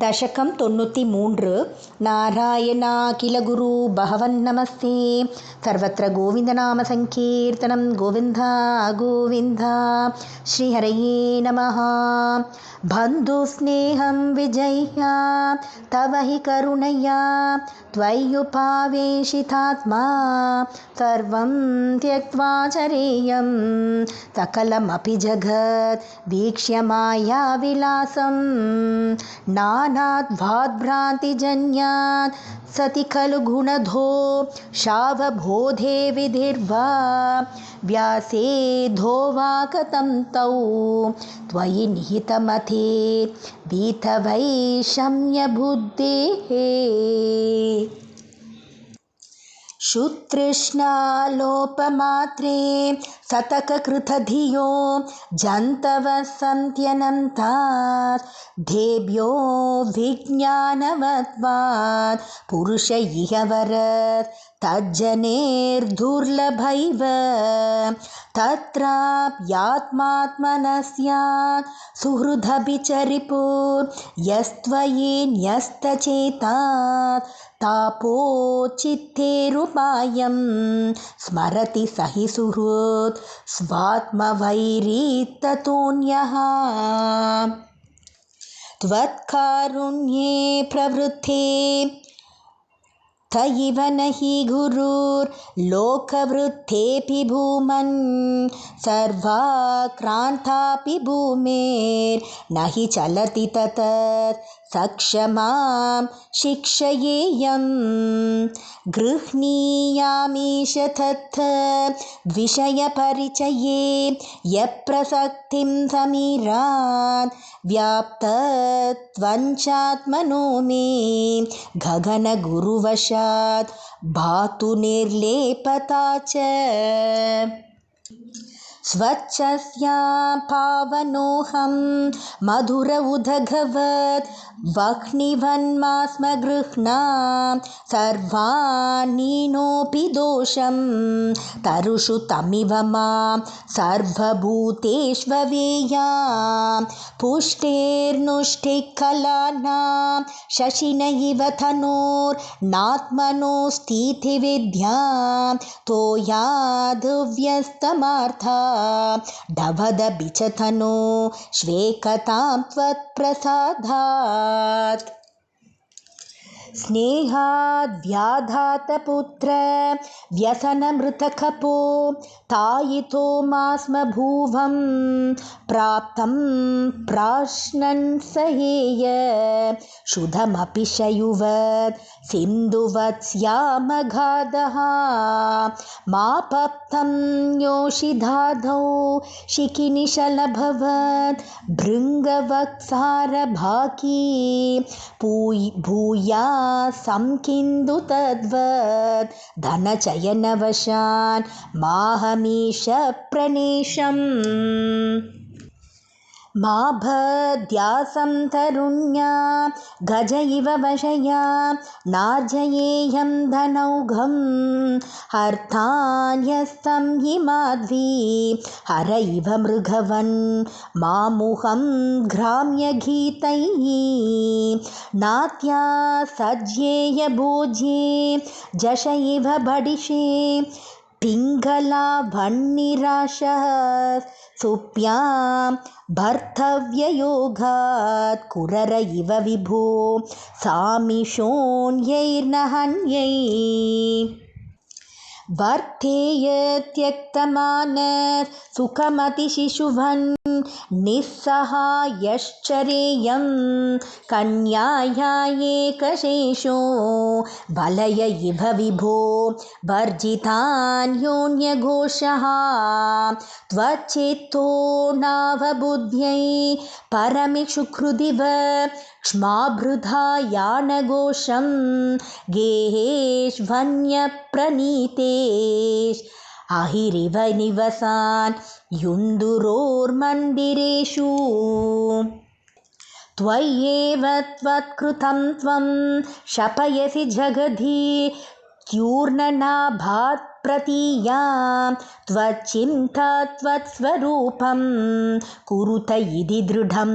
दशकं 93 नारायणाखिलगुरु बहवन्नमस्ते सर्वत्र गोविन्दनामसङ्कीर्तनं गोविन्द गोविन्द श्रीहरये नमः। बन्धुस्नेहं विजह्य तव हि करुणया त्वय्युपावेशितात्मा सर्वं त्यक्त्वा चरेयं सकलमपि जगत् वीक्ष्य मायाविलासं नानाद्वाद्भ्रान्तिजन्यात् सति खलु गुणधो शावबोधे विधिर्वा व्यासेधो वा कथं तौ त्वयि निहितमते वीतवैषम्यबुद्धेः। शुतृष्णालोपमात्रे सतककृतधियो जन्तवः सन्त्यनन्तात् धेभ्यो विज्ञानवत्वात् पुरुष इह वरत् तज्जनेर्दुर्लभैव तत्राप्यात्मात्मनः स्यात् सुहृदभिचरिपुर् यस्त्वयि न्यस्तचेतात् तापोचित्तेरुपायं स्मरति स हि सुहृत् स्वात्मवैरी ततोऽन्यः। त्वत्कारुण्ये प्रवृत्ते त इव न हि गुरुर्लोकवृत्तेऽपि भूमन् सर्वाक्रान्तापि भूमेर्न हि चलति ततः सक्षमां शिक्षयेयं गृह्णीयामीश तत्थ विषयपरिचये यप्रसक्तिं समीरात् व्याप्तत्वञ्चात्मनो मे गगनगुरुवशात् भातु निर्लेपता च स्वच्छस्या पावनोऽहं मधुर उदघवत् वह्निवन्मास्म गृह्णा सर्वानीनोऽपि दोषं तरुषु तमिव मां सर्वभूतेष्वेयां पुष्टेर्नुष्टिकलानां शशिन इव तनोर्नात्मनोऽस्तीति विद्यां तोयाद्व्यस्तमार्था डवदबिचतनो श्वेकतां त्वत्प्रसादात्। स्नेहाद्व्याधातपुत्र व्यसनमृतकपो तायितो मास्म भुवं प्राप्तं प्राश्नन् सहेय शुधमपि शयुवत् सिन्धुवत्स्यामगाधः मापप्तं योषिधाधौ शिखिनिशलभवत् भृङ्गवक्सारभाकी भूया संकिन्दु तद्वत् धनचयनवशान् माहमीश प्रणेशम्। मा भद्यासं तरुण्या गज इव वशया नार्जयेयं धनौघं हर्तान्यस्तं हि माध्वी हर इव मृगवन् मामुहं ग्राम्यगीतैः नात्या सज्येय भोज्ये जश इव बडिशे पिङ्गलाभन्निराशः सुप्यां भर्तव्ययोगात् कुरर इव विभो सामिषोऽन्यैर्न हन्यै वर्तेय त्यक्तमानः सुखमतिशिशुभन् निस्सहायश्चरेयं कन्याया एकशेषो बलय इव विभो वर्जितान्योन्यघोषः त्वच्चित्तो नावबुद्ध्यै परमिषुकृदिव क्ष्माभृधा यानघोषं गेहेष्वन्यप्रणीतेष् अहिरिव निवसान् युन्दुरोर्मन्दिरेषु त्वय्येव त्वत्कृतं त्वं शपयसि जगधि त्यूर्णनाभात् प्रतीयां त्वच्चिन्ता त्वत्स्वरूपं कुरुत इति दृढं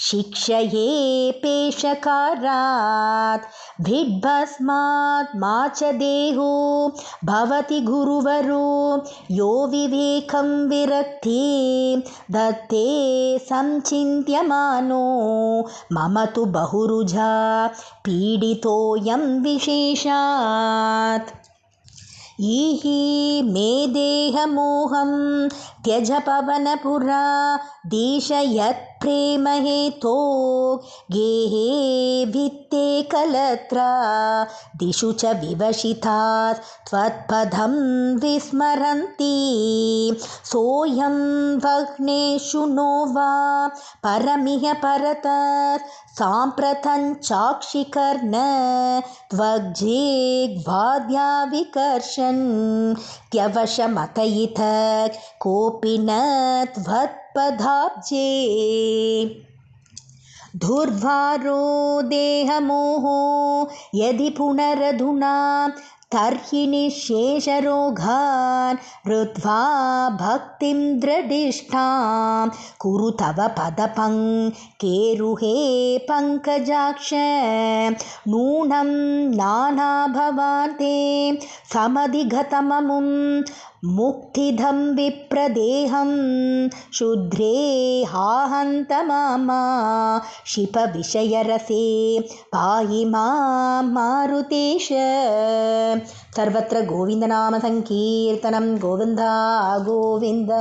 शिक्षये पेशकारात् भिड्भस्मात् मा च देहो भवति गुरुवरो यो विवेकं विरक्ति दत्ते संचिन्त्यमानो मम तु बहुरुजा पीडितोऽयं विशेषात् ईहि मे देहमोहं त्यज पवनपुरा दिशयत्प्रेम हेतो गेहे भित्ते कलत्रा दिशु च विवशितात् त्वत्पदं विस्मरन्ति सोऽयं वह्नेषु नो वा परमिह परतः साम्प्रतञ्चाक्षिकर्ण त्वग्जेग्वाद्या विकर्षन् त्यवशमतयित कोऽपि न त्वत्पदाब्जे दुर्वारो देहमोहो यदि पुनरधुना तर्हि निःशेषरोगान् हृत्वा भक्तिं दृढिष्ठां कुरु तव पदपङ्केरुहे पङ्कजाक्ष नूनं नानाभवान् ते समधिगतममुं मुक्तिदं विप्रदेहं शुद्रे हाहन्तमामा शिपविषयरसे पाहि मां मारुतेश सर्वत्र गोविन्दनामसङ्कीर्तनं गोविन्दा गोविन्द।